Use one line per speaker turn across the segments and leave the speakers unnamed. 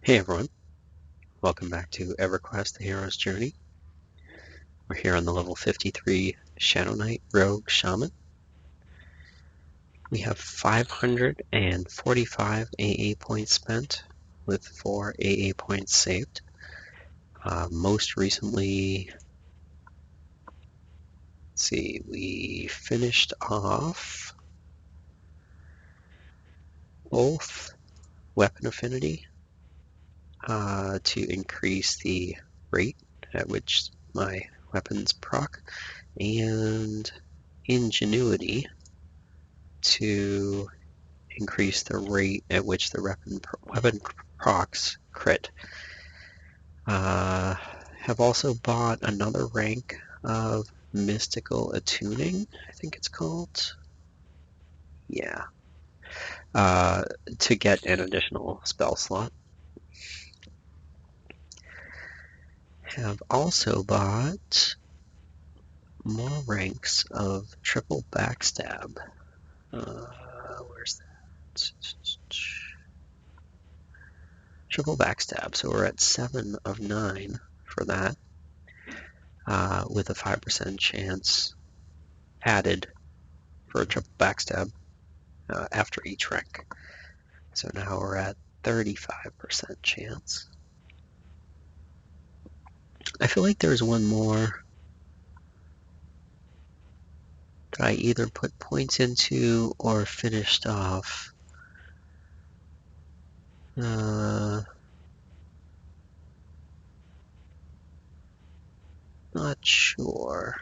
Hey everyone, welcome back to EverQuest, the Hero's Journey. We're here on the level 53 Shadowknight ROG Shaman. We have 545 AA points spent with 4 AA points saved. Most recently, let's see, we finished off both weapon affinity to increase the rate at which my weapons proc, and ingenuity to increase the rate at which the weapon procs crit. Have also bought another rank of mystical attuning, I think it's called. Yeah. To get an additional spell slot. Have also bought more ranks of triple backstab. Where's that? Triple backstab. So we're at 7 of 9 for that, with a 5% chance added for a triple backstab after each rank. So now we're at 35% chance. I feel like there's one more that I either put points into or finished off. Not sure.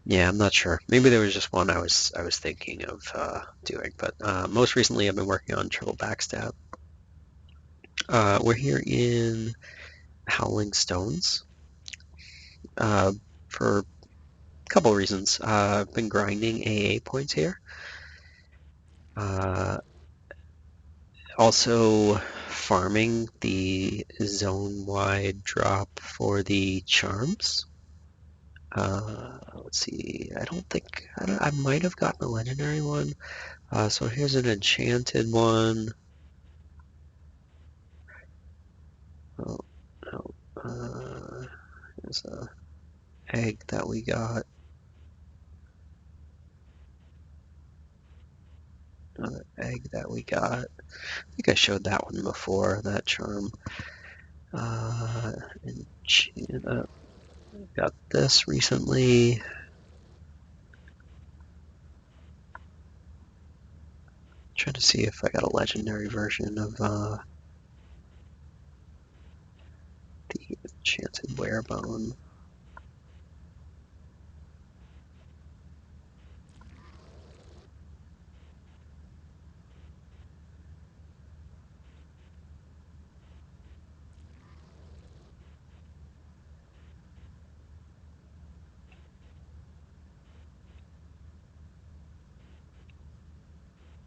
Yeah, I'm not sure. Maybe there was just one I was thinking of doing, but most recently I've been working on triple backstab. We're here in Howling Stones for a couple of reasons. I've been grinding AA points here. Also farming the zone-wide drop for the charms. Let's see. I might have gotten a legendary one. So here's an enchanted one. Oh, no. There's a egg that we got. Another egg that we got. I think I showed that one before, that charm. Got this recently. Trying to see if I got a legendary version of the enchanted werebone.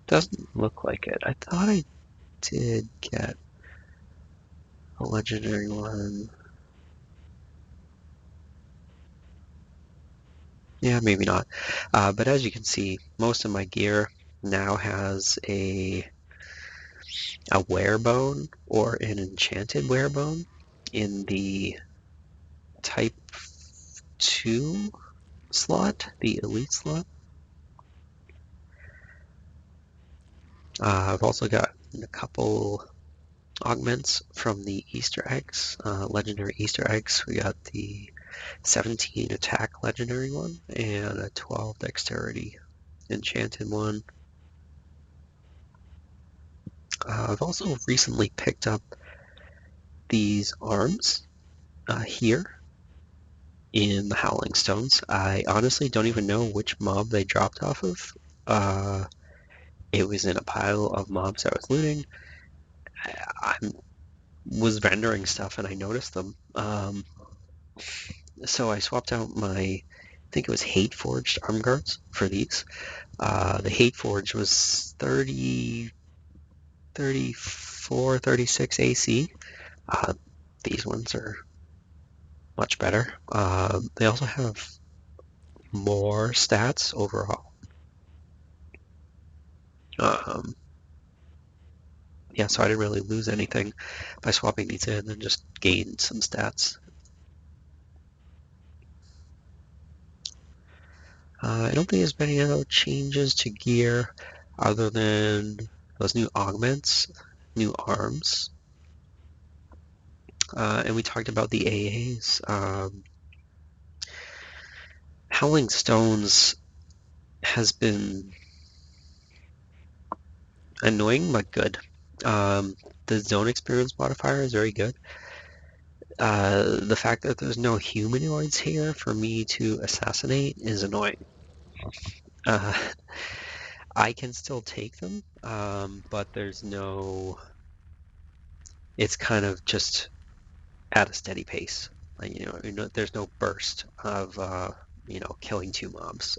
Doesn't look like it. I thought I did get a legendary one. Yeah, maybe not. But as you can see, most of my gear now has a werebone or an enchanted werebone in the type 2 slot, the elite slot. I've also got a couple augments from the Easter eggs, legendary Easter eggs. We got the 17 attack legendary one and a 12 dexterity enchanted one. I've also recently picked up these arms here in the Howling Stones. I honestly don't even know which mob they dropped off of. It was in a pile of mobs I was looting. I was vendoring stuff and I noticed them. So I swapped out I think it was Hate Forged arm guards for these. The Hate Forge was 30, 34, 36 AC. These ones are much better. They also have more stats overall. Um, yeah, so I didn't really lose anything by swapping these in and just gained some stats. I don't think there's been any other changes to gear other than those new augments, new arms, and we talked about the AAs. Howling Stones has been annoying but good. Um, the zone experience modifier is very good. The fact that there's no humanoids here for me to assassinate is annoying. Uh, I can still take them, but there's no. It's kind of just at a steady pace. Like, there's no burst of killing two mobs.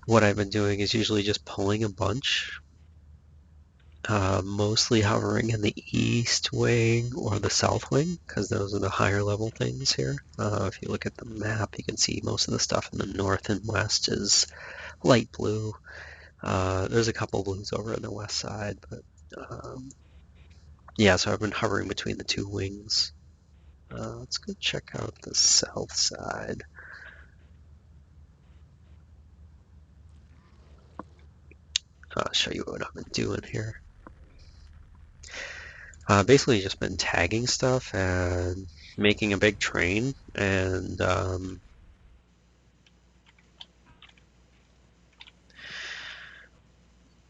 What I've been doing is usually just pulling a bunch, mostly hovering in the east wing or the south wing, because those are the higher level things here. If you look at the map, you can see most of the stuff in the north and west is light blue. There's a couple blues over on the west side, but yeah, so I've been hovering between the two wings. Let's go check out the south side. I'll show you what I've been doing here. Basically just been tagging stuff and making a big train and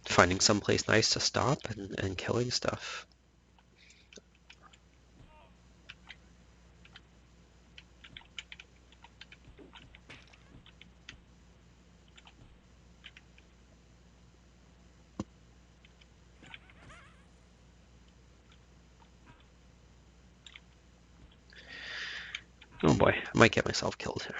finding someplace nice to stop and killing stuff. Oh boy, I might get myself killed here.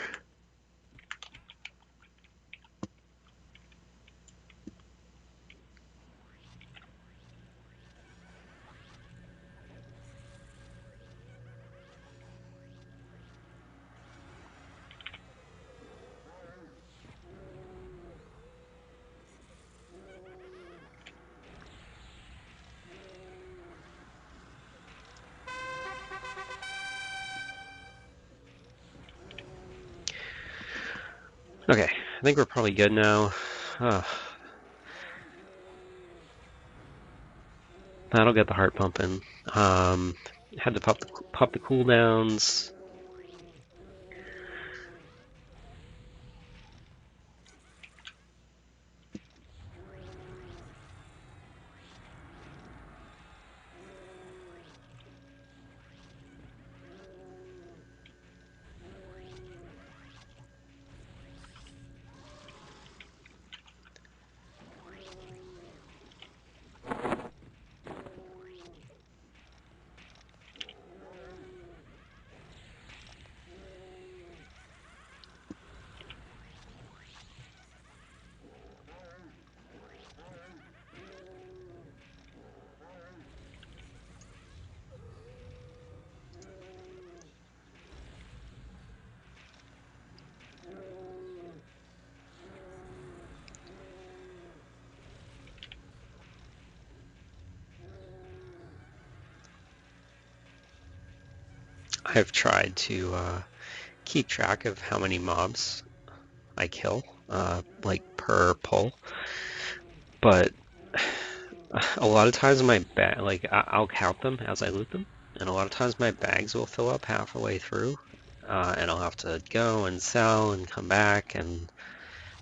Okay, I think we're probably good now. That'll get the heart pumping. Had to pop the cooldowns. I've tried to keep track of how many mobs I kill, like per pull, but a lot of times my bag, like I'll count them as I loot them, and a lot of times my bags will fill up halfway through, and I'll have to go and sell and come back, and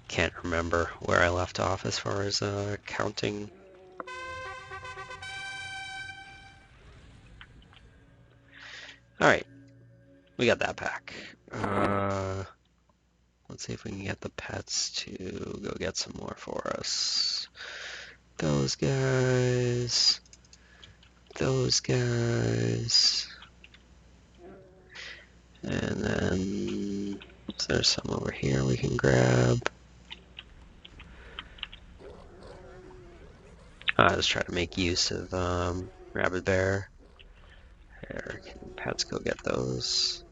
can't remember where I left off as far as counting. All right, we got that back. Let's see if we can get the pets to go get some more for us. Those guys. Those guys. And then there's some over here we can grab. Let's try to make use of Rabbit Bear. There, can pets go get those?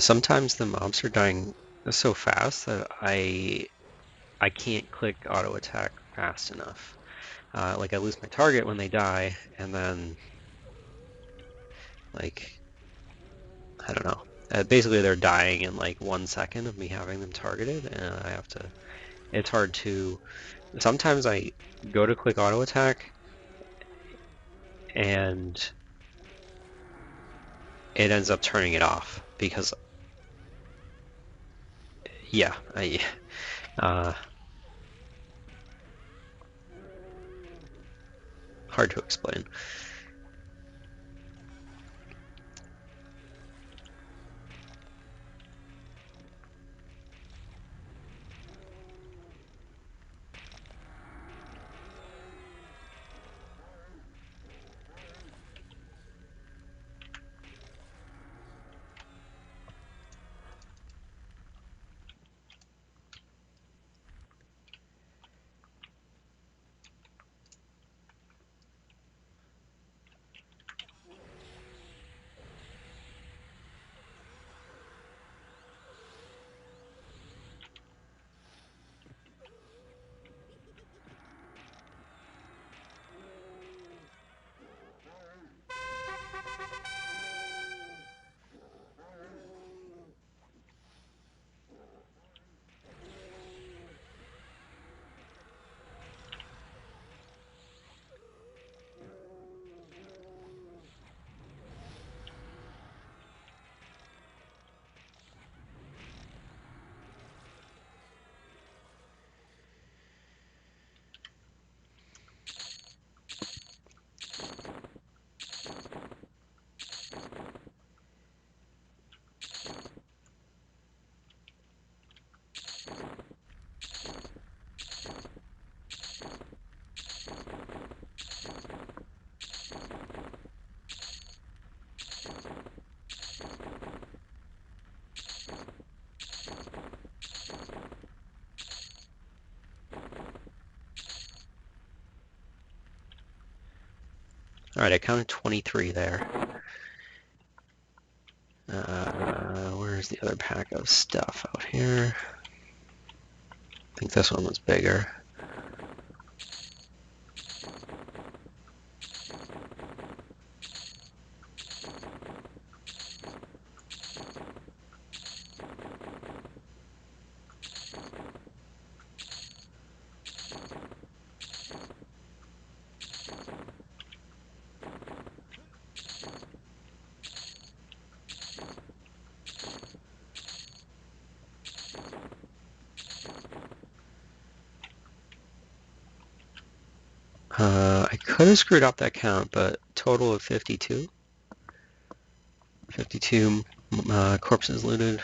Sometimes the mobs are dying so fast that I can't click auto attack fast enough. Like I lose my target when they die, and then like I don't know. Basically, they're dying in like 1 second of me having them targeted, and I have to. It's hard to. Sometimes I go to click auto attack, and it ends up turning it off because yeah, uh, hard to explain. All right, I counted 23 there. Where's the other pack of stuff out here? I think this one was bigger. I could have screwed up that count, but total of 52. 52 corpses looted,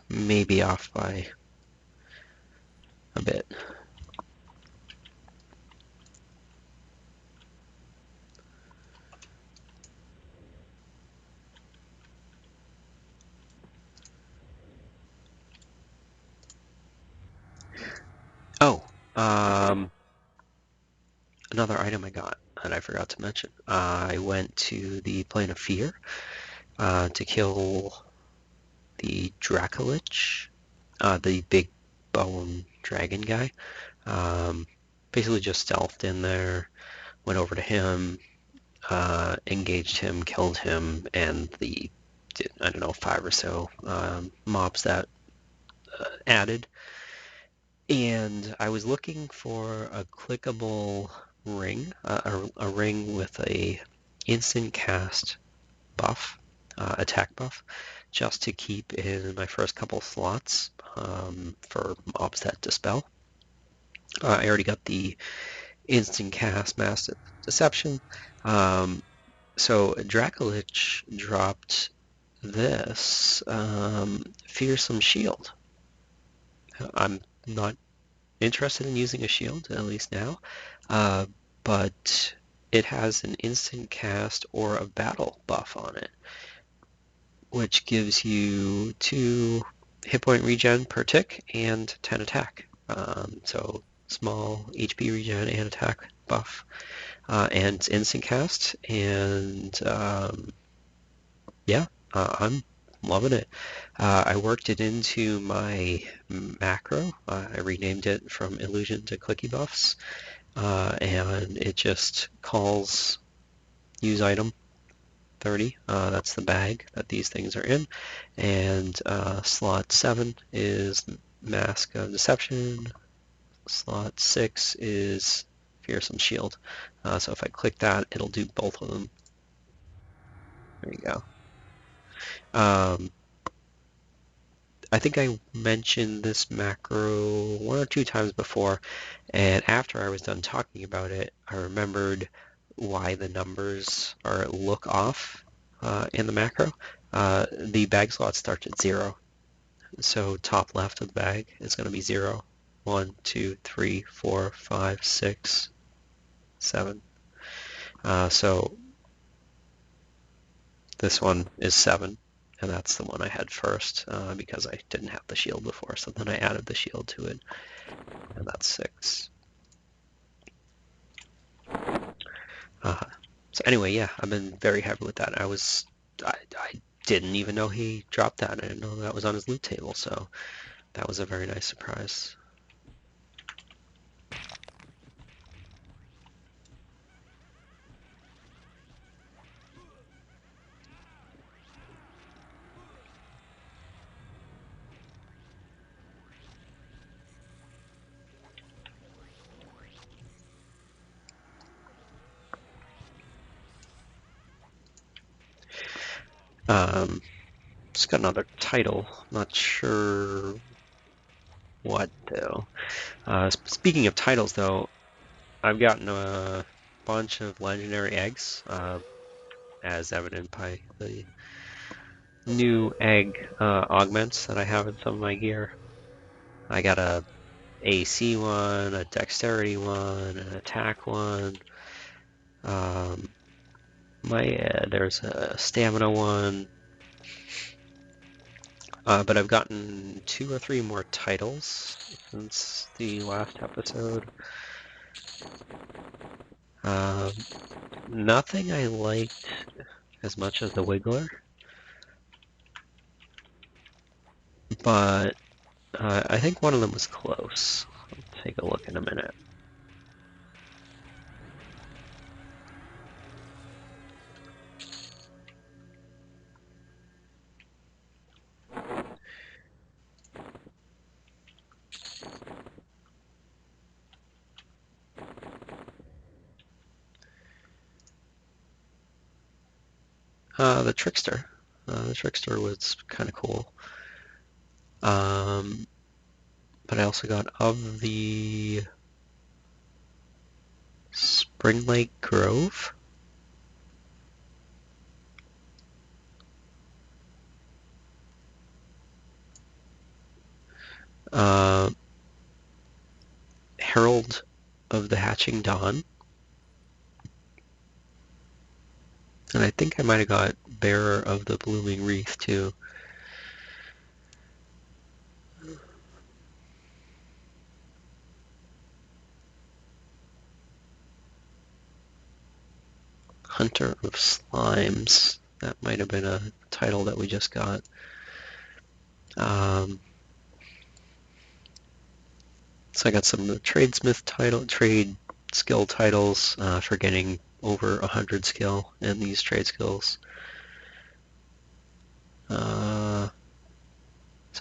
maybe off by a bit. Oh, another item I got that I forgot to mention. I went to the Plane of Fear to kill the Dracolich, the big bone dragon guy. Basically just stealthed in there, went over to him, engaged him, killed him, and the, I don't know, 5 or so mobs that added. And I was looking for a clickable ring, a ring with a instant cast buff, attack buff, just to keep in my first couple slots for mobs that dispel. I already got the instant cast Mass Deception. So Dracolich dropped this Fearsome Shield. I'm not interested in using a shield, at least now, but it has an instant cast or a battle buff on it, which gives you 2 hit point regen per tick and 10 attack. So small HP regen and attack buff, and it's instant cast, and yeah, I'm loving it. I worked it into my macro. I renamed it from Illusion to Clicky Buffs, and it just calls use item 30. That's the bag that these things are in. And slot 7 is Mask of Deception. Slot 6 is Fearsome Shield. So if I click that, it'll do both of them. There you go. I think I mentioned this macro 1 or 2 times before, and after I was done talking about it, I remembered why the numbers look off in the macro. The bag slot starts at 0, so top left of the bag is going to be 0, 1, 2, 3, 4, 5, 6, 7. So this one is 7, and that's the one I had first because I didn't have the shield before, so then I added the shield to it, and that's 6. So anyway, yeah, I've been very happy with that. I didn't even know he dropped that. I didn't know that was on his loot table, so that was a very nice surprise. Just got another title. Not sure what though. Speaking of titles, though, I've gotten a bunch of legendary eggs, as evident by the new egg augments that I have in some of my gear. I got a AC one, a dexterity one, an attack one. Um, there's a stamina one, but I've gotten 2 or 3 more titles since the last episode. Um, Nothing I liked as much as the Wiggler, but I think one of them was close. I'll take a look in a minute. The Trickster. The Trickster was kind of cool. But I also got of the Spring Lake Grove. Uh, Herald of the Hatching Dawn. And I think I might have got Bearer of the Blooming Wreath too. Hunter of Slimes. That might have been a title that we just got. So I got some of the trade skill titles for getting over 100 skill in these trade skills. So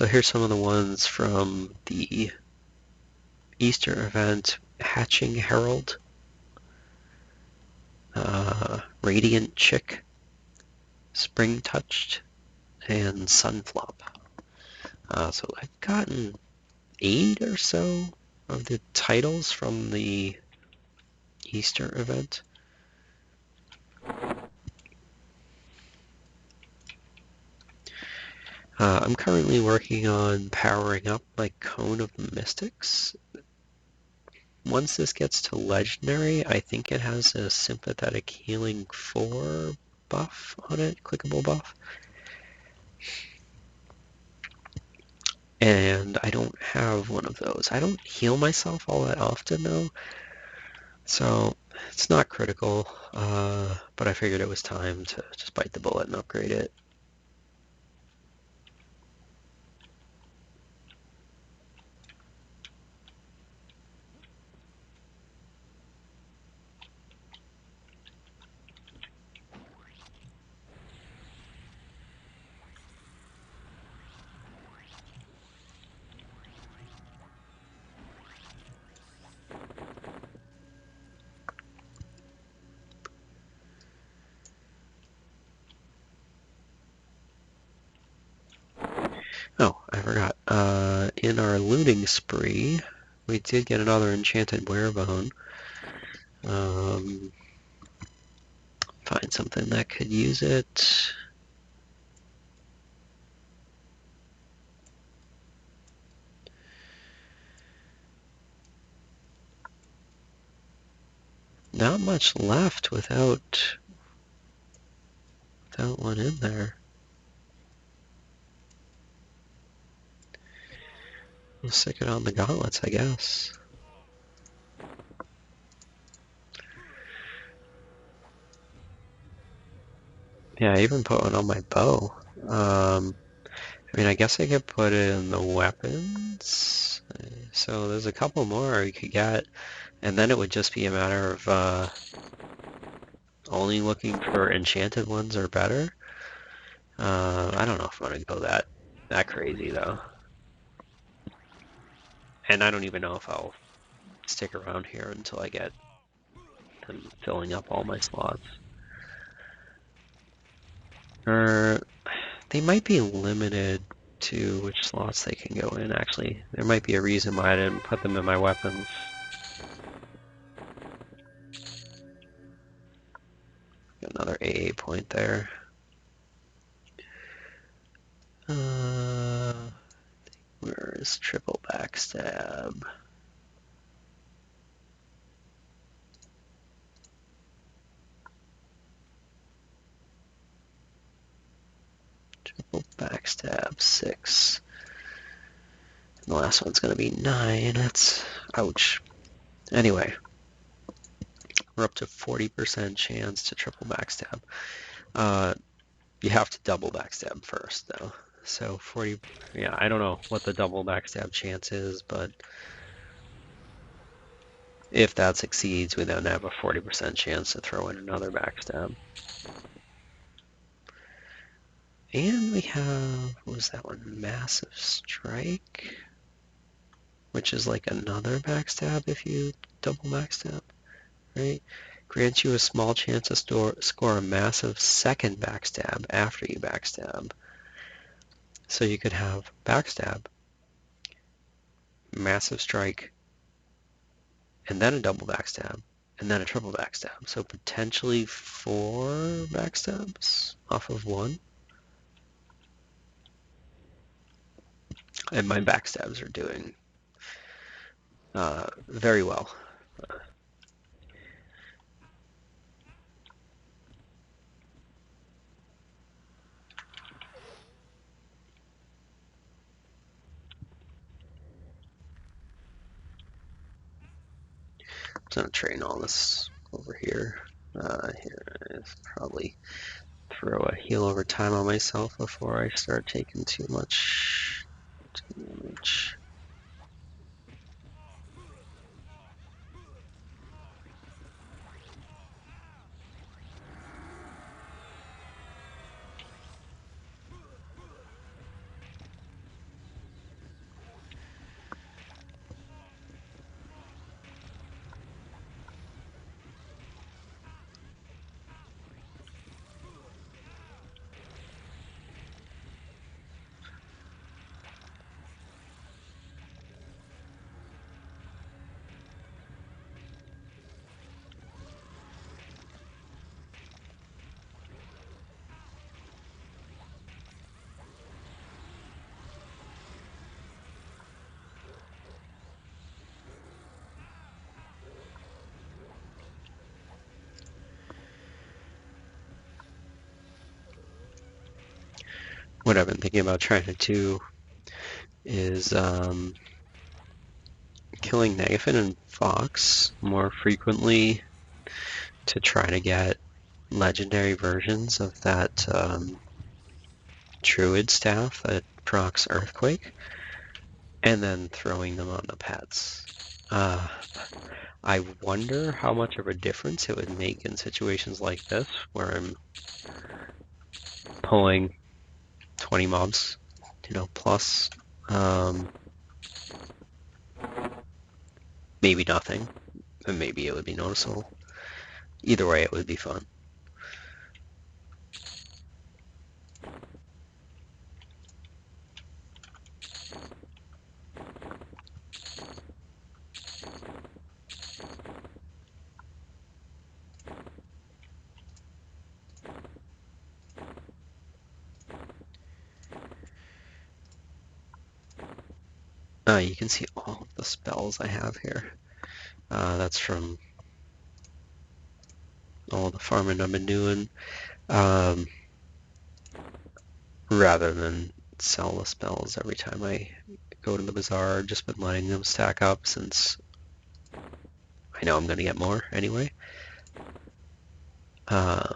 here's some of the ones from the Easter event: Hatching Herald, Radiant Chick, Spring Touched, and Sunflop. So I've gotten 8 or so of the titles from the Easter event. I'm currently working on powering up my Cone of Mystics. Once this gets to Legendary, I think it has a Sympathetic Healing 4 buff on it, clickable buff. And I don't have one of those. I don't heal myself all that often though, so it's not critical, but I figured it was time to just bite the bullet and upgrade it. Oh, I forgot. In our looting spree, we did get another enchanted werebone. Find something that could use it. Not much left without one in there. We'll stick it on the gauntlets, I guess. Yeah, I even put one on my bow. I mean, I guess I could put it in the weapons. So there's a couple more you could get, and then it would just be a matter of only looking for enchanted ones or better. I don't know if I'm gonna go that crazy though, and I don't even know if I'll stick around here until I get them filling up all my slots. Or they might be limited to which slots they can go in, actually. There might be a reason why I didn't put them in my weapons. Got another AA point there. Where is triple backstab? Triple backstab 6. And the last one's gonna be 9. That's ouch. Anyway, we're up to 40% chance to triple backstab. You have to double backstab first, though. So 40, yeah, I don't know what the double backstab chance is, but if that succeeds, we then have a 40% chance to throw in another backstab. And we have, what was that one? Massive Strike, which is like another backstab if you double backstab, right? Grants you a small chance to score a massive second backstab after you backstab. So you could have backstab, massive strike, and then a double backstab, and then a triple backstab. So potentially 4 backstabs off of 1. And my backstabs are doing very well. I'm gonna train all this over here. Here is probably throw a heal over time on myself before I start taking too much damage. What I've been thinking about trying to do is killing Negafen and Fox more frequently to try to get legendary versions of that Druid staff that procs Earthquake, and then throwing them on the pets. I wonder how much of a difference it would make in situations like this, where I'm pulling 20 mobs, plus. Maybe nothing, and maybe it would be noticeable. Either way, it would be fun. You can see all the spells I have here. That's from all the farming I've been doing. Rather than sell the spells every time I go to the bazaar, I've just been letting them stack up since I know I'm going to get more anyway. Dump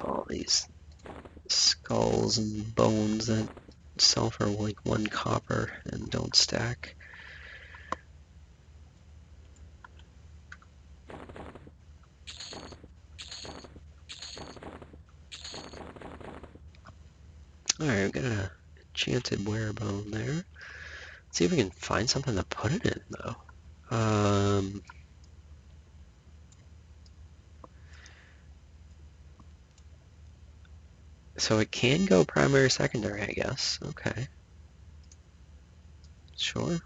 all these skulls and bones that sell for like 1 copper and don't stack. Alright, we got a enchanted werebone there. Let's see if we can find something to put it in though. So it can go primary, secondary, I guess. Okay. Sure.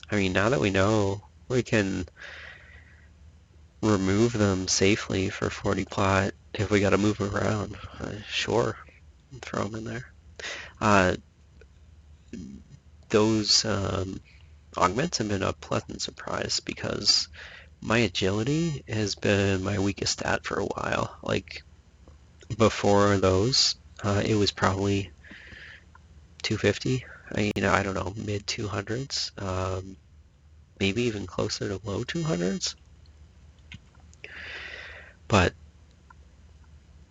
I mean, now that we know we can remove them safely for 40 plot if we got to move around, sure, throw them in there. Those augments have been a pleasant surprise because my agility has been my weakest stat for a while. Like before those, it was probably 250. I don't know, mid 200s, maybe even closer to low 200s. But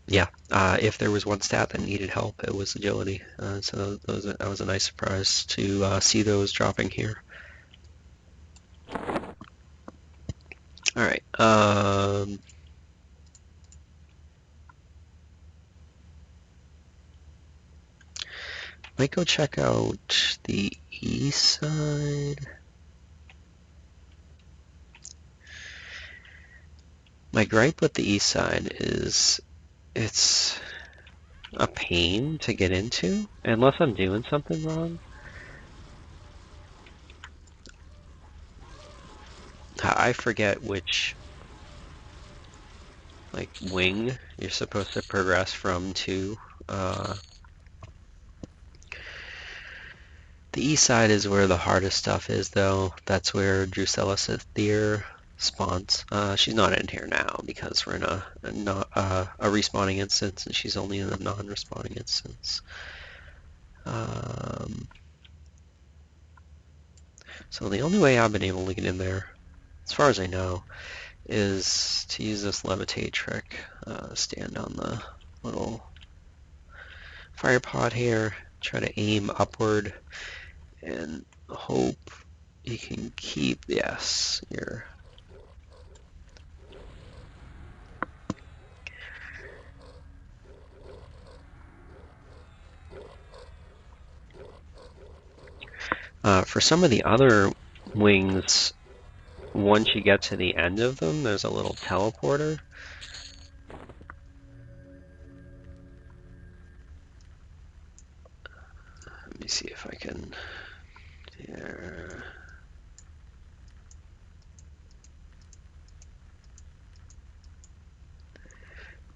yeah, if there was one stat that needed help, it was agility. So that was a nice surprise to see those dropping here. All right. Might go check out the east side. My gripe with the east side is it's a pain to get into unless I'm doing something wrong. I forget which like wing you're supposed to progress from to. The east side is where the hardest stuff is, though. That's where Drusilla Sathir spawns. She's not in here now because we're in a respawning instance, and she's only in a non-respawning instance. So the only way I've been able to get in there, as far as I know, is to use this levitate trick. Stand on the little fire pod here, try to aim upward, and hope you can keep, yes, your for some of the other wings, once you get to the end of them, there's a little teleporter. Let me see if I can. Here.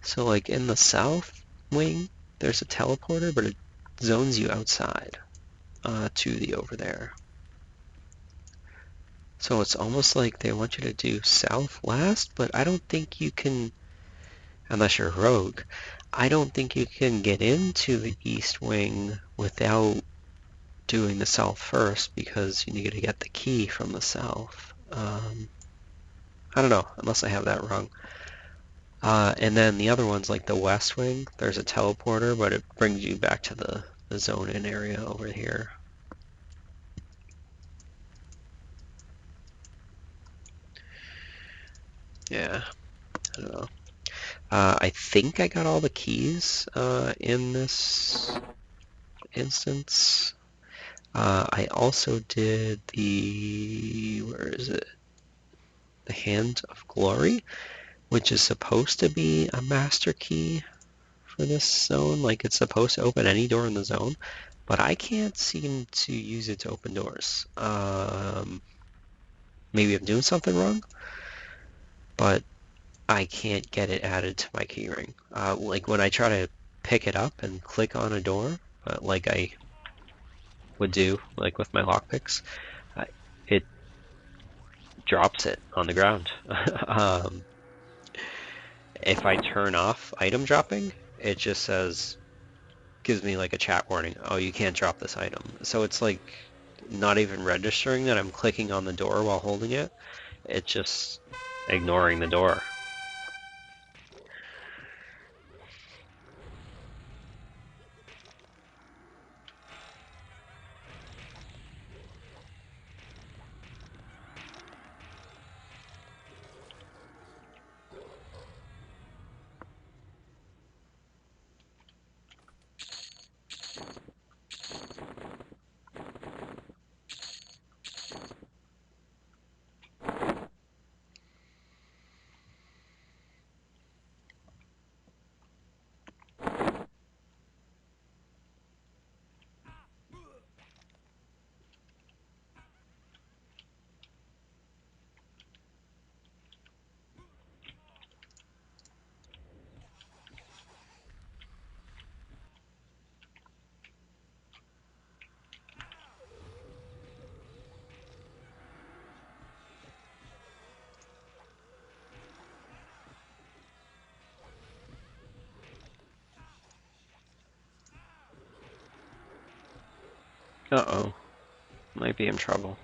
So, like in the south wing, there's a teleporter, but it zones you outside to the over there. So it's almost like they want you to do south last, but I don't think you can, unless you're rogue, I don't think you can get into the east wing without doing the south first because you need to get the key from the south. I don't know, unless I have that wrong. And then the other one's like the west wing. There's a teleporter, but it brings you back to the zone-in area over here. Yeah, I don't know. I think I got all the keys in this instance. I also did where is it? The Hand of Glory, which is supposed to be a master key for this zone. Like it's supposed to open any door in the zone, but I can't seem to use it to open doors. Maybe I'm doing something wrong, but I can't get it added to my keyring. Like when I try to pick it up and click on a door, like I would do, like with my lockpicks, it drops it on the ground. If I turn off item dropping, it just gives me like a chat warning. Oh, you can't drop this item. So it's like not even registering that I'm clicking on the door while holding it. It's just ignoring the door. Uh-oh. Might be in trouble.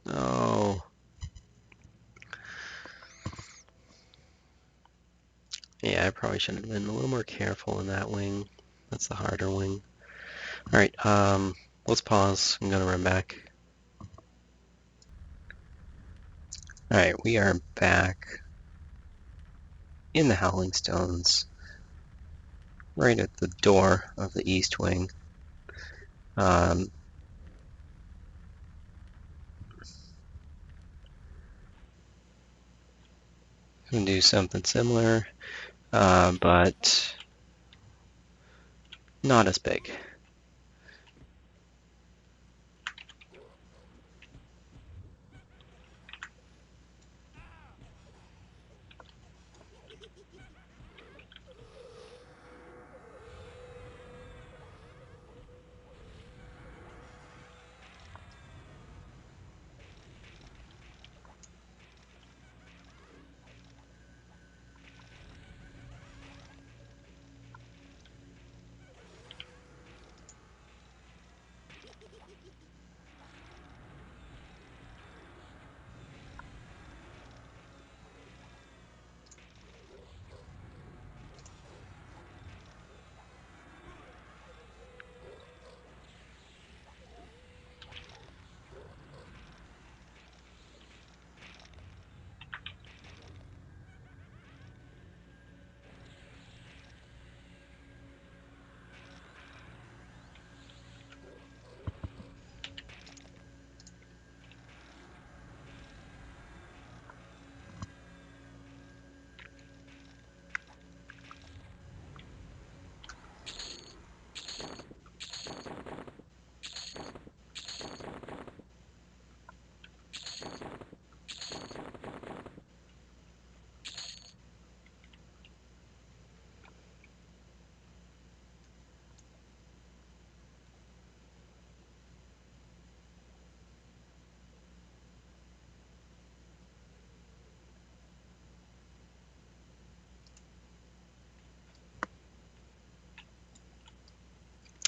Oh. Yeah, I probably should have been a little more careful in that wing. That's the harder wing. Alright, let's pause. I'm gonna run back. Alright, we are back in the Howling Stones, right at the door of the east wing. Gonna do something similar, but not as big.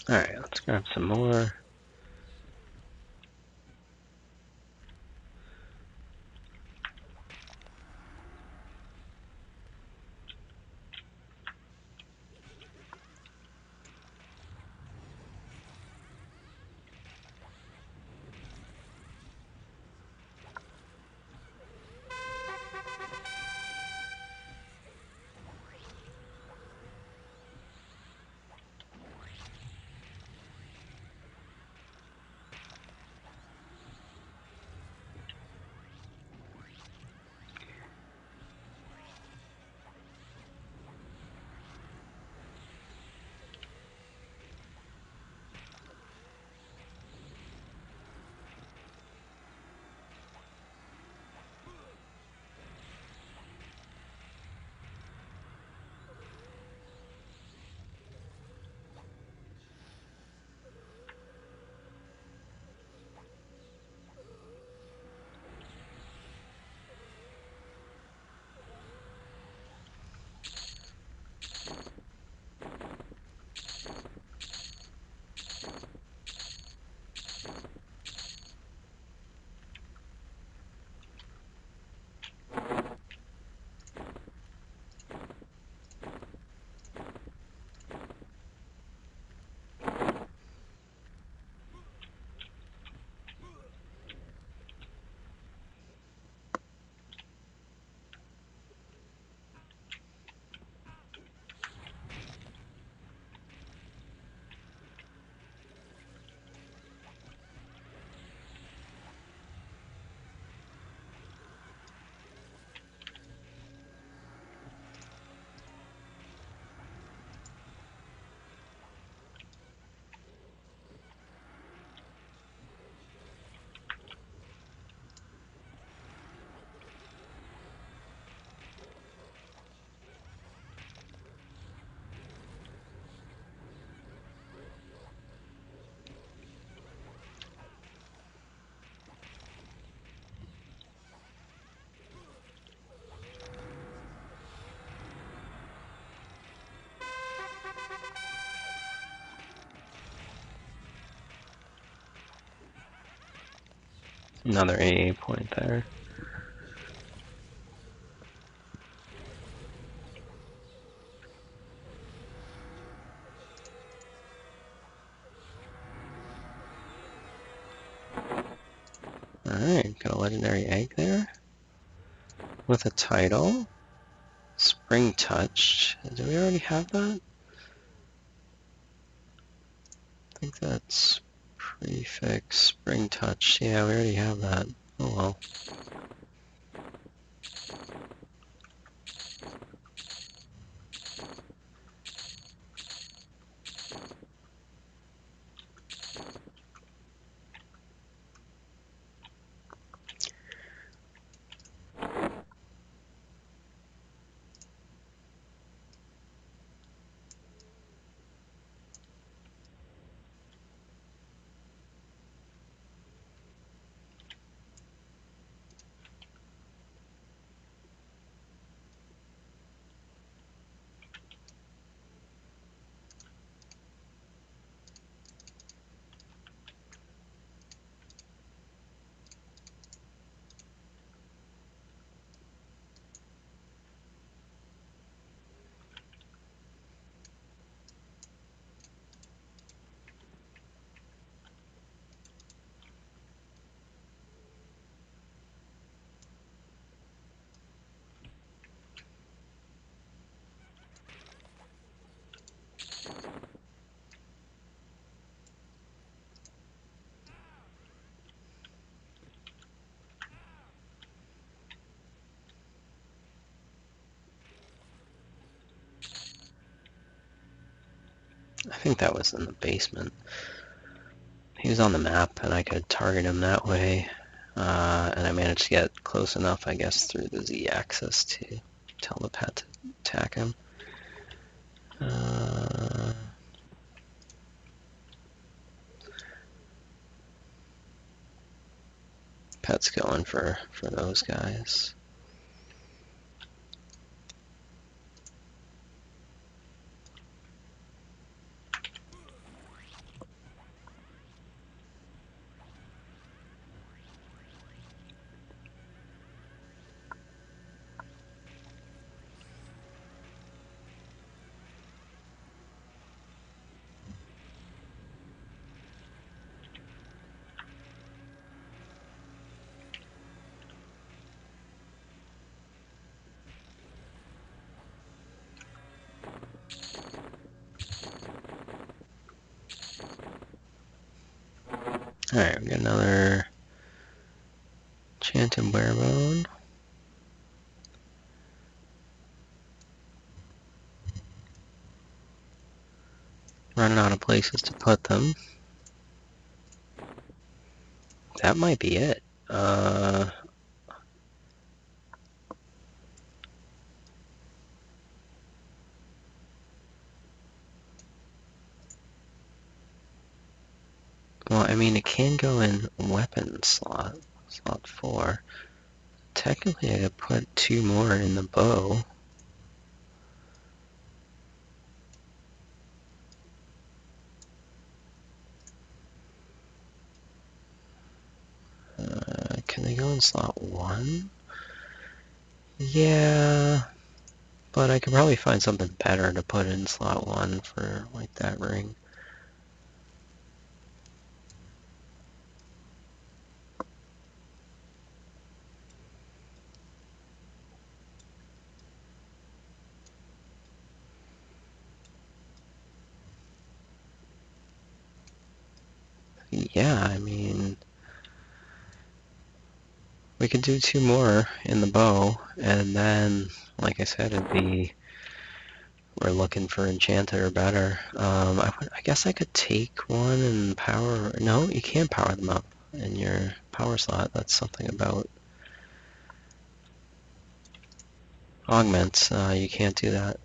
Alright, let's grab some more. Another AA point there. Alright, got a legendary egg there. With a title. Spring Touch. Do we already have that? I think that's prefix Spring Touch. Yeah, we already have that. Oh well. I think that was in the basement. He was on the map and I could target him that way. And I managed to get close enough, I guess, through the Z-axis to tell the pet to attack him. Pet's going for those guys. Alright, we got another Chanted Werebone. Running out of places to put them. That might be it. Well, I mean, it can go in weapon slot 4. Technically, I could put 2 more in the bow. Can they go in slot 1? Yeah, but I could probably find something better to put in slot 1 for, like, that ring. Yeah, I mean, we could do 2 more in the bow, and then, like I said, we're looking for enchanted or better. I guess I could take one and power. No, you can't power them up in your power slot. That's something about augments. You can't do that.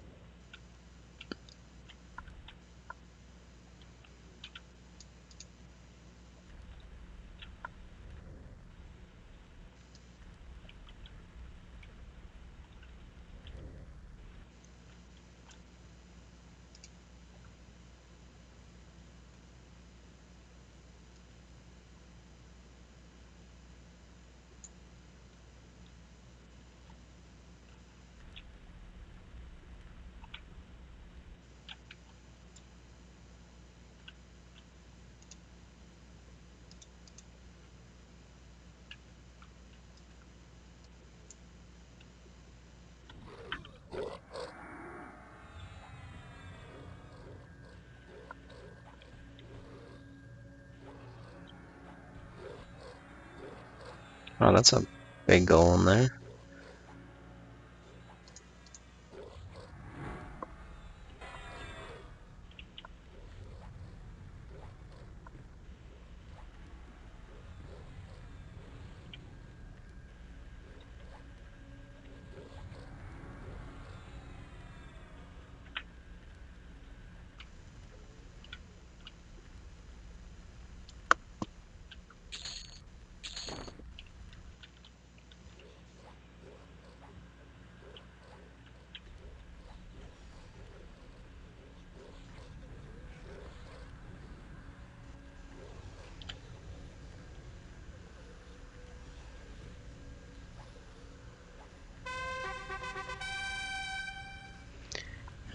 Oh, that's a big goal in there.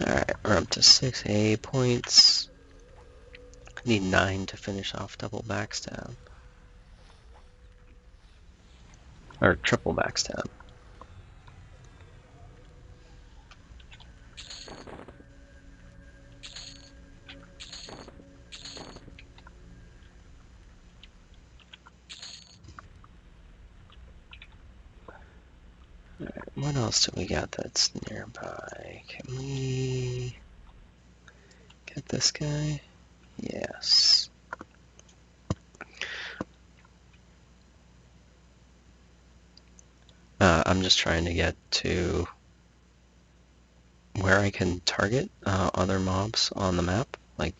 Alright, we're up to 6 AA points. Need 9 to finish off double backstab. Or triple backstab. Alright, what else do we got that's nearby? Can we get this guy? Yes. I'm just trying to get to where I can target other mobs on the map. Like,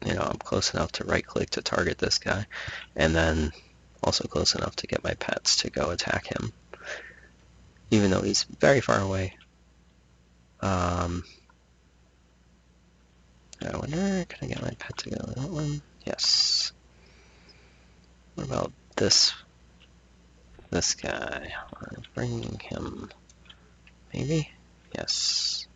you know, I'm close enough to right-click to target this guy, and then also close enough to get my pets to go attack him, even though he's very far away. I wonder, can I get my pet to go to that one? Yes. What about this guy? I'm bringing him, maybe? Yes.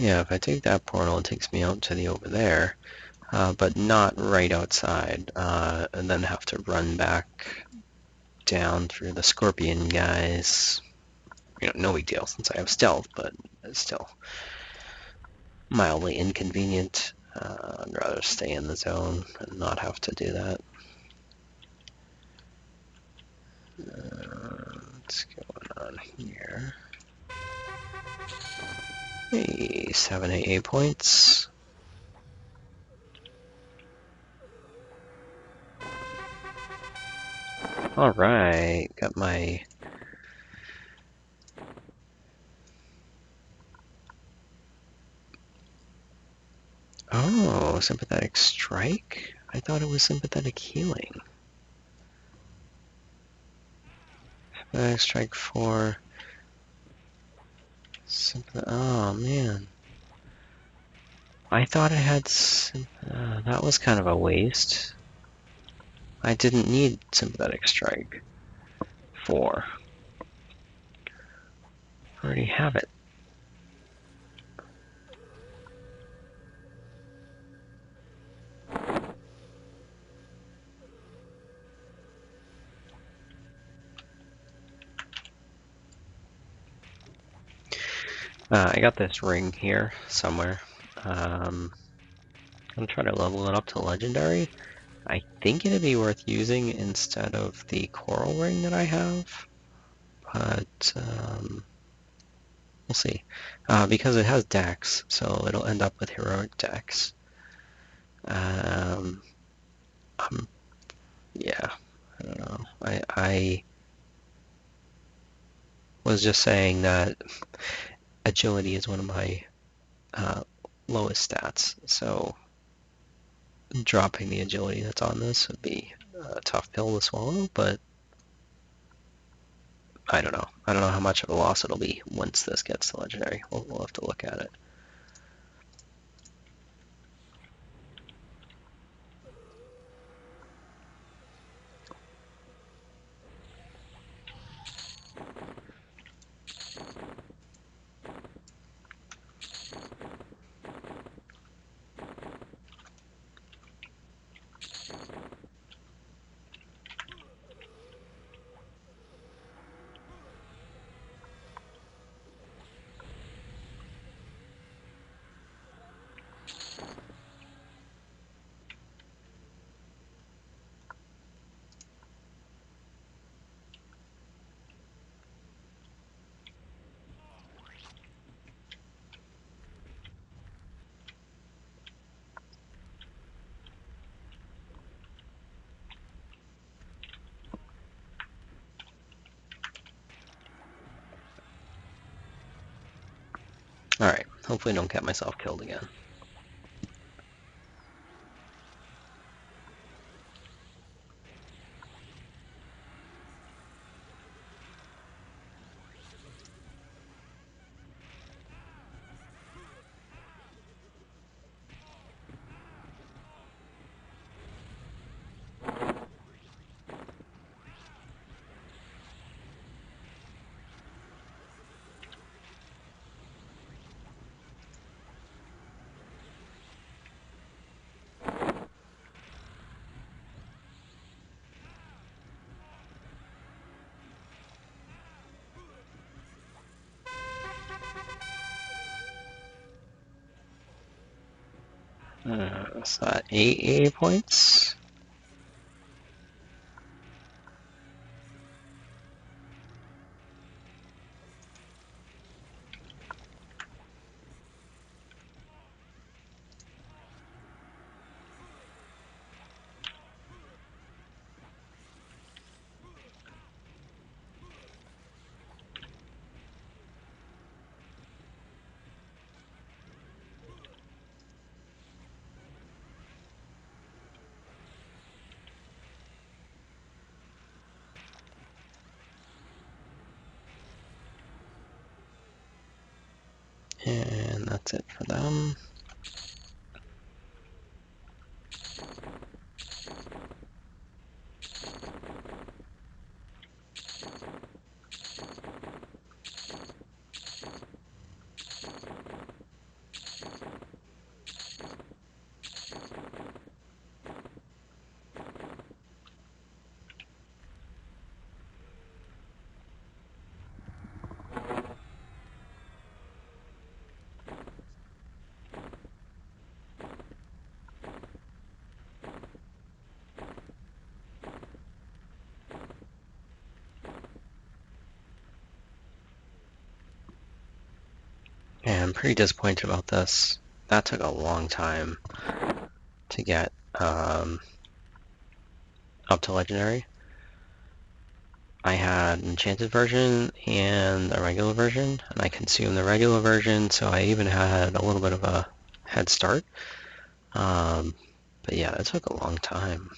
Yeah, if I take that portal, it takes me out to the over there, but not right outside, and then have to run back down through the scorpion guys. You know, no big deal since I have stealth, but it's still mildly inconvenient. I'd rather stay in the zone and not have to do that. What's going on here? Hey, 7 AA points. Alright, got my... Oh, sympathetic strike? I thought it was sympathetic healing. Sympathetic strike for... Oh, man. I thought I had... that was kind of a waste. I didn't need sympathetic strike. 4. I already have it. I got this ring here somewhere. I'm gonna try to level it up to legendary. I think it'd be worth using instead of the coral ring that I have, but we'll see. Because it has dex, so it'll end up with heroic dex. Yeah, I don't know. I was just saying that agility is one of my lowest stats, so dropping the agility that's on this would be a tough pill to swallow, but I don't know. I don't know how much of a loss it'll be once this gets to legendary. We'll have to look at it. Alright, hopefully I don't get myself killed again. So that 8 AA points. And that's it for them. And I'm pretty disappointed about this. That took a long time to get up to legendary. I had an enchanted version and a regular version, and I consumed the regular version, so I even had a little bit of a head start. But yeah, it took a long time.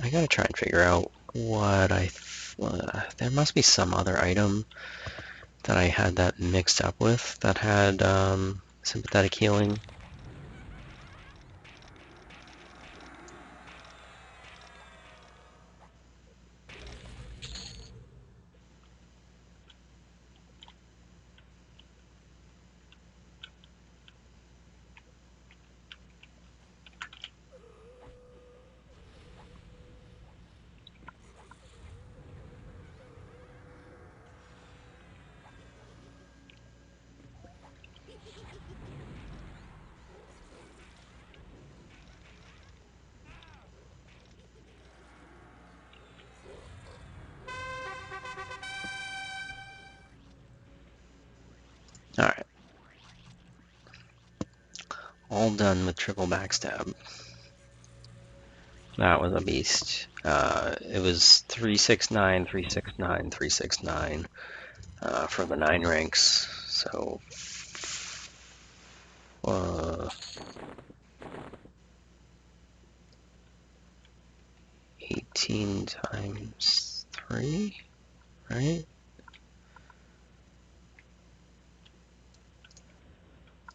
I gotta try and figure out what there must be some other item that I had that mixed up with that had sympathetic healing. Alright. All done with triple backstab. That was a beast. It was 369, 369, 369 for the 9 ranks. So 18 times 3, right?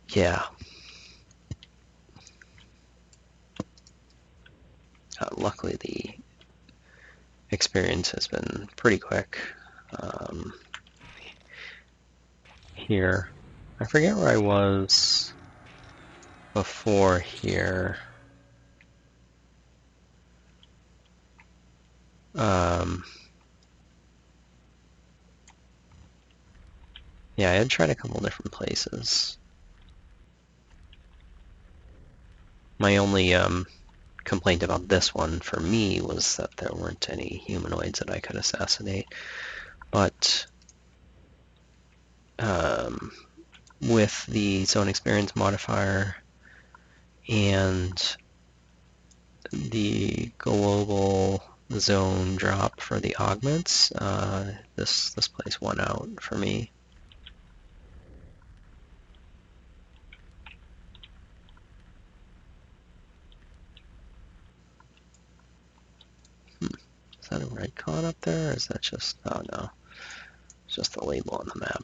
Yeah. Luckily, the experience has been pretty quick. Here, I forget where I was before here. Yeah, I had tried a couple different places. My only complaint about this one for me was that there weren't any humanoids that I could assassinate. But with the zone experience modifier and the global zone drop for the augments, this place won out for me. Is that a red con up there, or is that just... oh no, it's just the label on the map.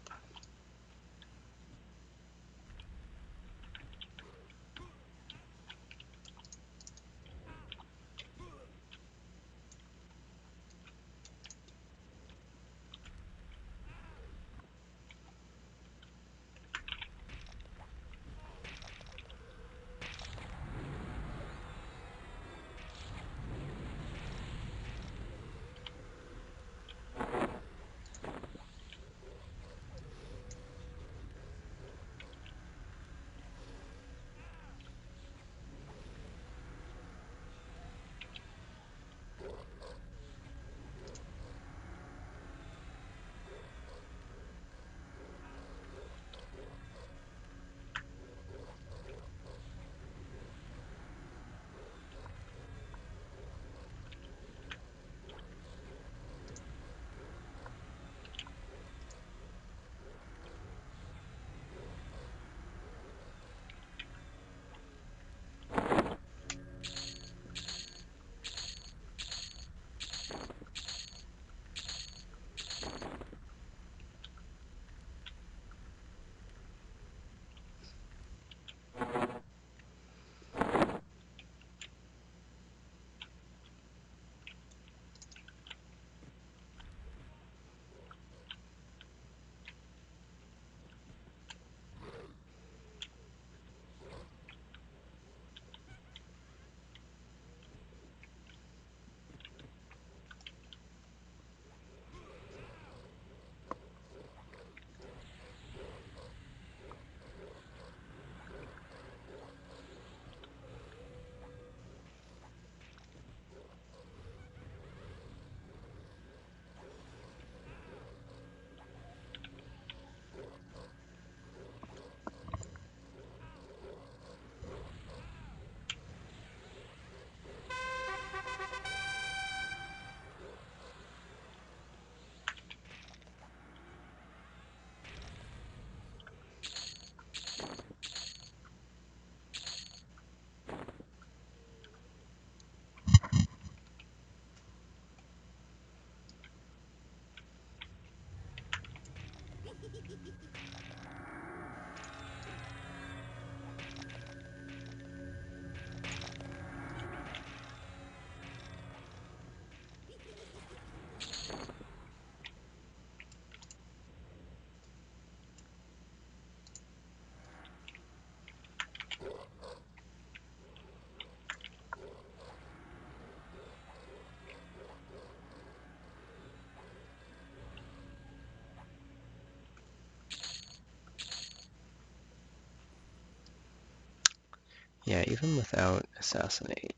Yeah, even without Assassinate,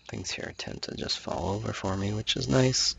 things here tend to just fall over for me, which is nice.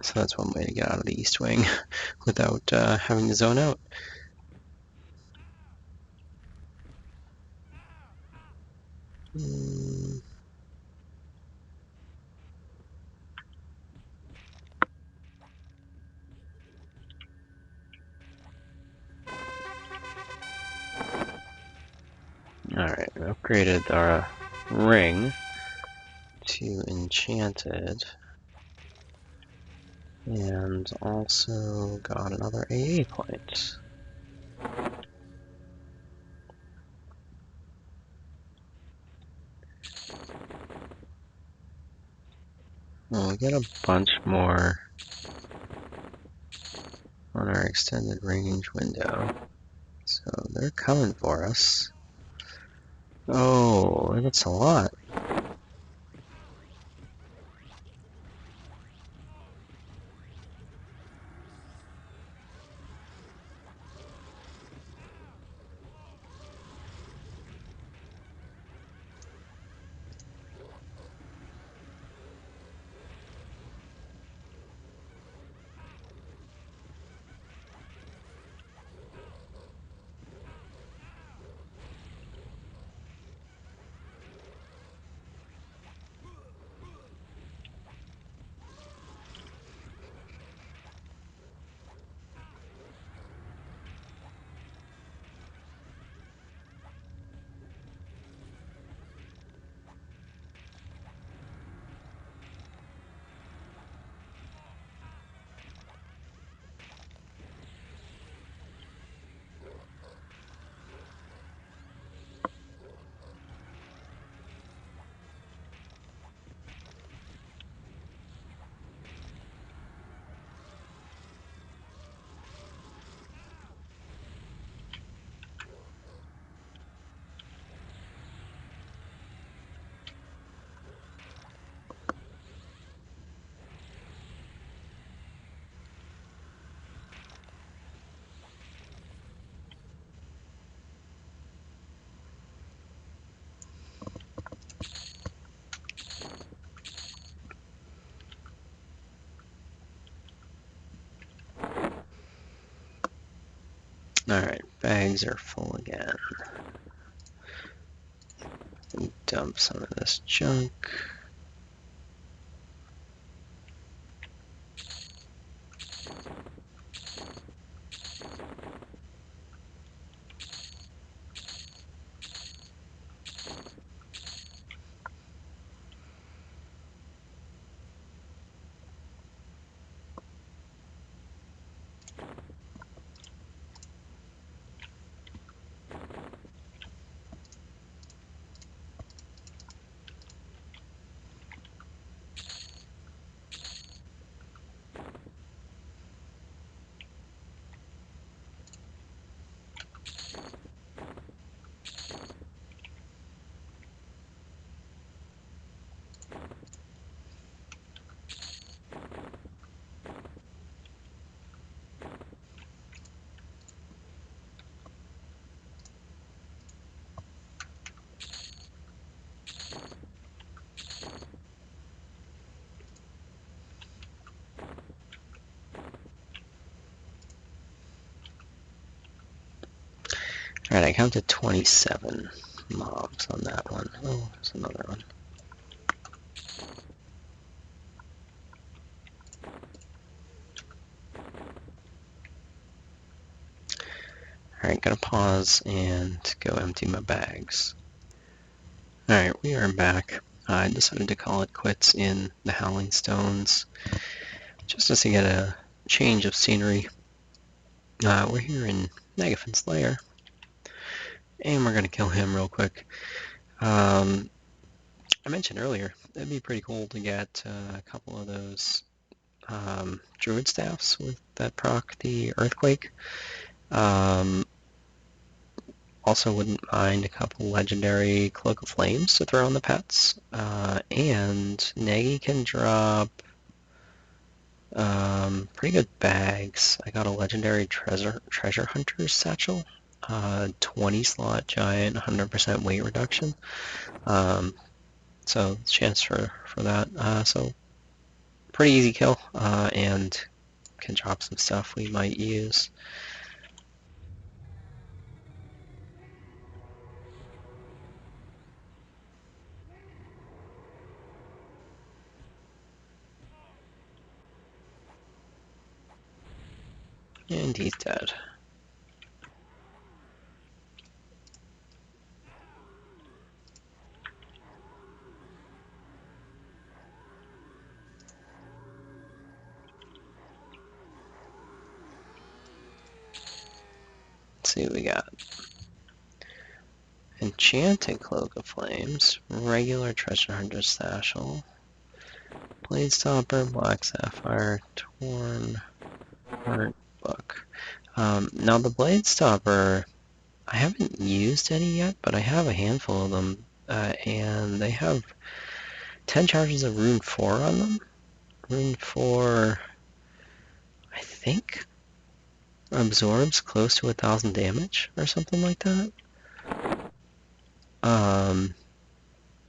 So that's one way to get out of the East Wing without having to zone out. Alright, we upgraded our ring to enchanted. And also got another AA point. Well, we get a bunch more on our extended range window. So they're coming for us. Oh, that's a lot. Alright, bags are full again. Dump some of this junk. Alright, I counted 27 mobs on that one. Oh, there's another one. Alright, gonna pause and go empty my bags. Alright, we are back. I decided to call it quits in the Howling Stones, just to get a change of scenery. We're here in Negafin's lair, and we're gonna kill him real quick. I mentioned earlier, it'd be pretty cool to get a couple of those druid staffs with that proc the earthquake. Also wouldn't mind a couple legendary Cloak of Flames to throw on the pets. And Negi can drop pretty good bags. I got a legendary treasure hunter satchel, 20 slot giant, 100% weight reduction. So chance for that. So pretty easy kill, and can drop some stuff we might use. And he's dead. Let's see what we got. Enchanted Cloak of Flames, regular Treasure Hunter Satchel, Blade Stopper, Black Sapphire, Torn Heart Book. Now the Blade Stopper, I haven't used any yet, but I have a handful of them, and they have 10 charges of Rune 4 on them. Rune 4, I think, absorbs close to 1,000 damage or something like that.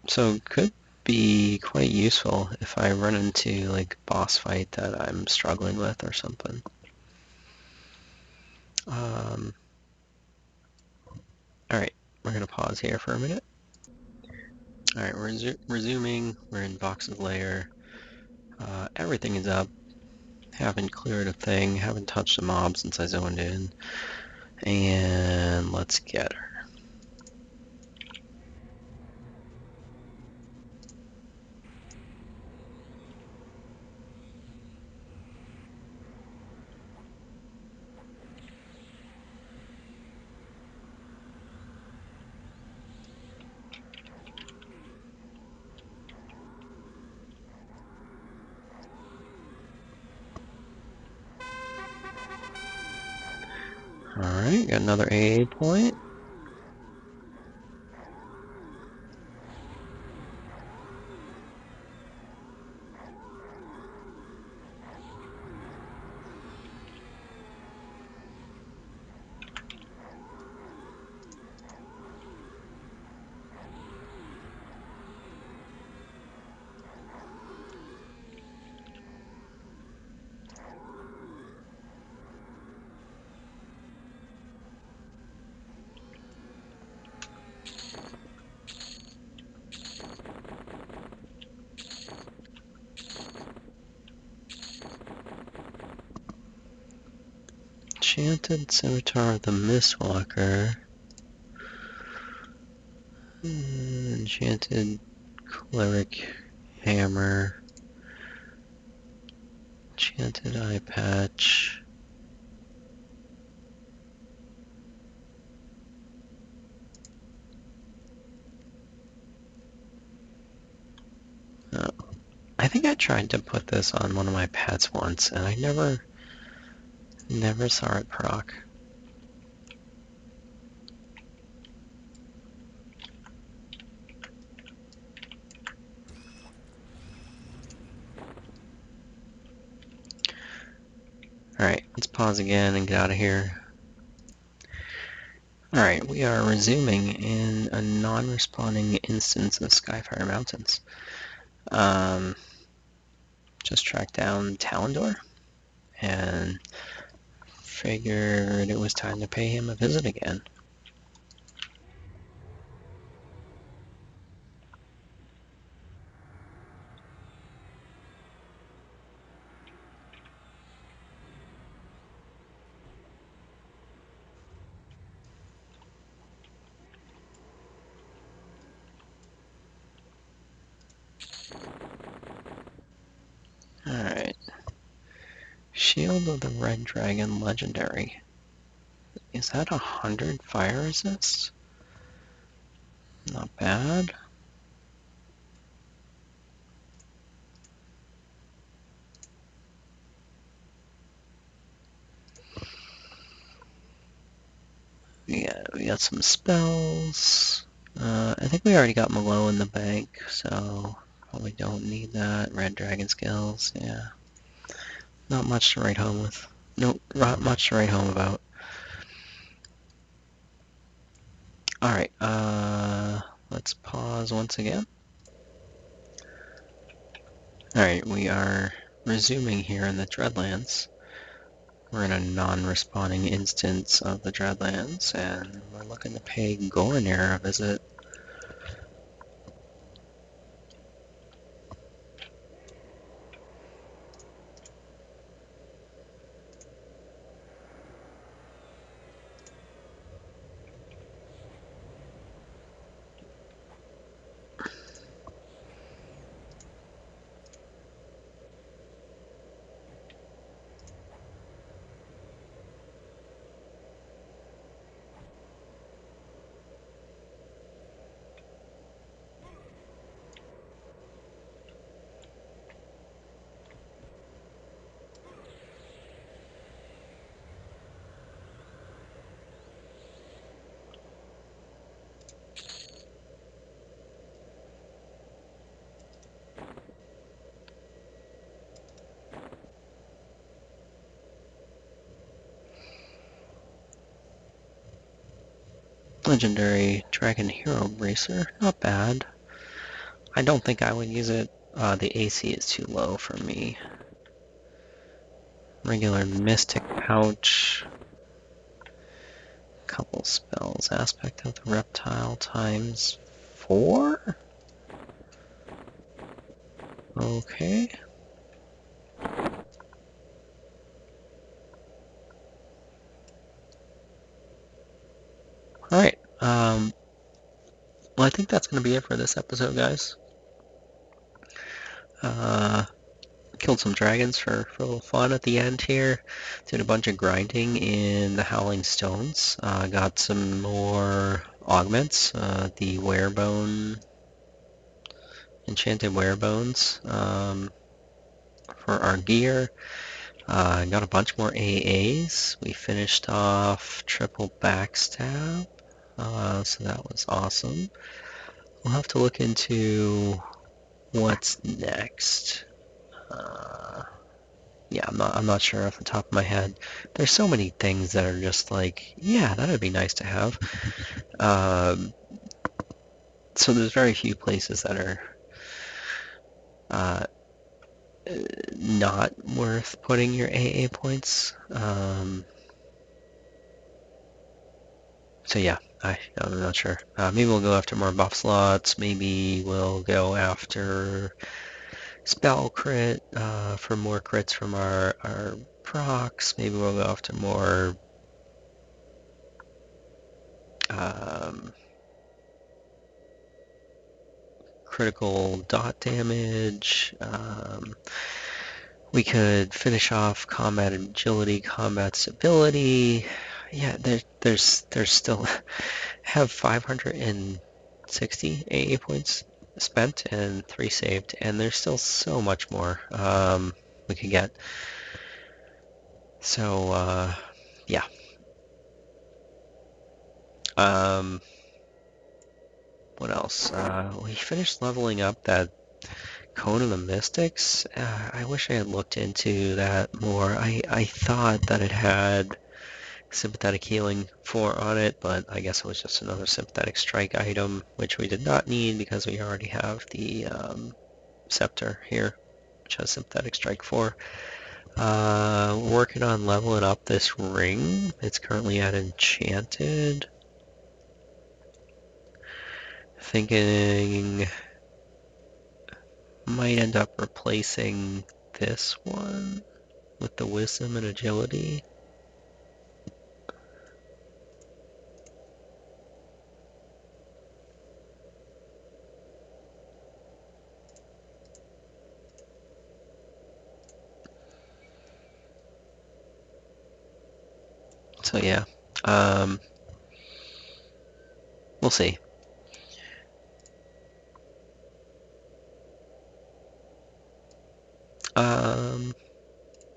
So could be quite useful if I run into like a boss fight that I'm struggling with or something. Alright, we're gonna pause here for a minute. Alright, we're resuming. We're in Vox's lair. Everything is up. Haven't cleared a thing, haven't touched a mob since I zoned in. And let's get her. Alright, got another AA point. Enchanted Scimitar of the Mistwalker. Enchanted Cleric Hammer. Enchanted Eye Patch. Oh. I think I tried to put this on one of my pets once, and I never saw it proc. Alright, let's pause again and get out of here. Alright, we are resuming in a non-responding instance of Skyfire Mountains. Just tracked down Talendor and figured it was time to pay him a visit again. Alright. Shield of the Red Dragon Legendary. Is that 100 fire resist? Not bad. Yeah, we got some spells. I think we already got Malo in the bank, so probably don't need that. Red Dragon skills, yeah. Not much to write home with. Nope, not much to write home about. Alright, let's pause once again. Alright, we are resuming here in the Dreadlands. We're in a non-respawning instance of the Dreadlands, and we're looking to pay Goranir a visit. Legendary Dragon Hero Bracer, not bad. I don't think I would use it. The AC is too low for me. Regular Mystic Pouch. Couple spells. Aspect of the Reptile times 4? Okay. Alright, well, I think that's going to be it for this episode, guys. Killed some dragons for a little fun at the end here. Did a bunch of grinding in the Howling Stones. Got some more augments. The Werebone, Enchanted Werebones for our gear. Got a bunch more AAs. We finished off triple backstab. So that was awesome. We'll have to look into what's next. Yeah, I'm not sure off the top of my head. There's so many things that are just like, yeah, that would be nice to have. So there's very few places that are not worth putting your AA points. So yeah, I'm not sure. Maybe we'll go after more buff slots. Maybe we'll go after spell crit for more crits from our procs. Maybe we'll go after more critical dot damage. We could finish off combat agility, combat stability. Yeah, there's still have 560 AA points spent and 3 saved, and there's still so much more we could get. So yeah. What else? We finished leveling up that Cone of the Mystics. I wish I had looked into that more. I thought that it had sympathetic healing 4 on it, but I guess it was just another sympathetic strike item, which we did not need because we already have the scepter here, which has sympathetic strike 4. Working on leveling up this ring. It's currently at enchanted. Thinking might end up replacing this one with the wisdom and agility. So yeah, we'll see.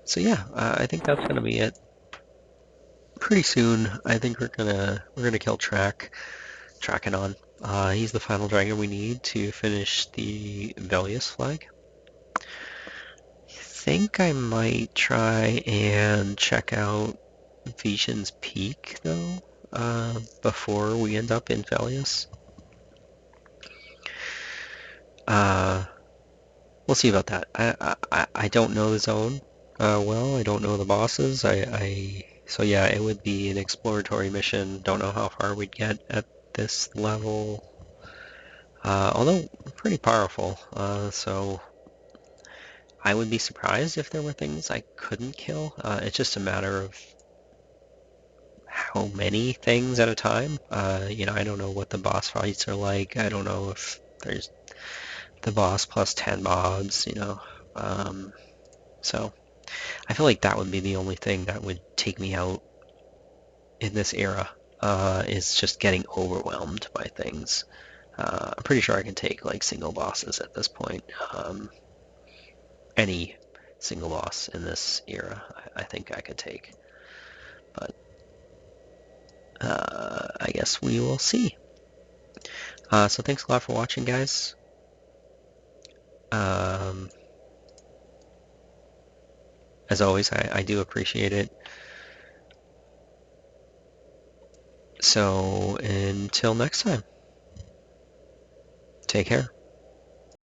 So yeah, I think that's gonna be it. Pretty soon, I think we're gonna kill Trakanon. He's the final dragon we need to finish the Velius flag. I think I might try and check out Vision's Peak though, before we end up in Velius. We'll see about that. I don't know the zone well. I don't know the bosses. So yeah, it would be an exploratory mission. Don't know how far we'd get at this level. Although pretty powerful. So I would be surprised if there were things I couldn't kill. It's just a matter of how many things at a time. I don't know what the boss fights are like. I don't know if there's the boss plus 10 mobs, so I feel like that would be the only thing that would take me out in this era, is just getting overwhelmed by things. I'm pretty sure I can take like single bosses at this point. Any single boss in this era, I think I could take. But I guess we will see. So thanks a lot for watching, guys. As always, I do appreciate it. So until next time, take care.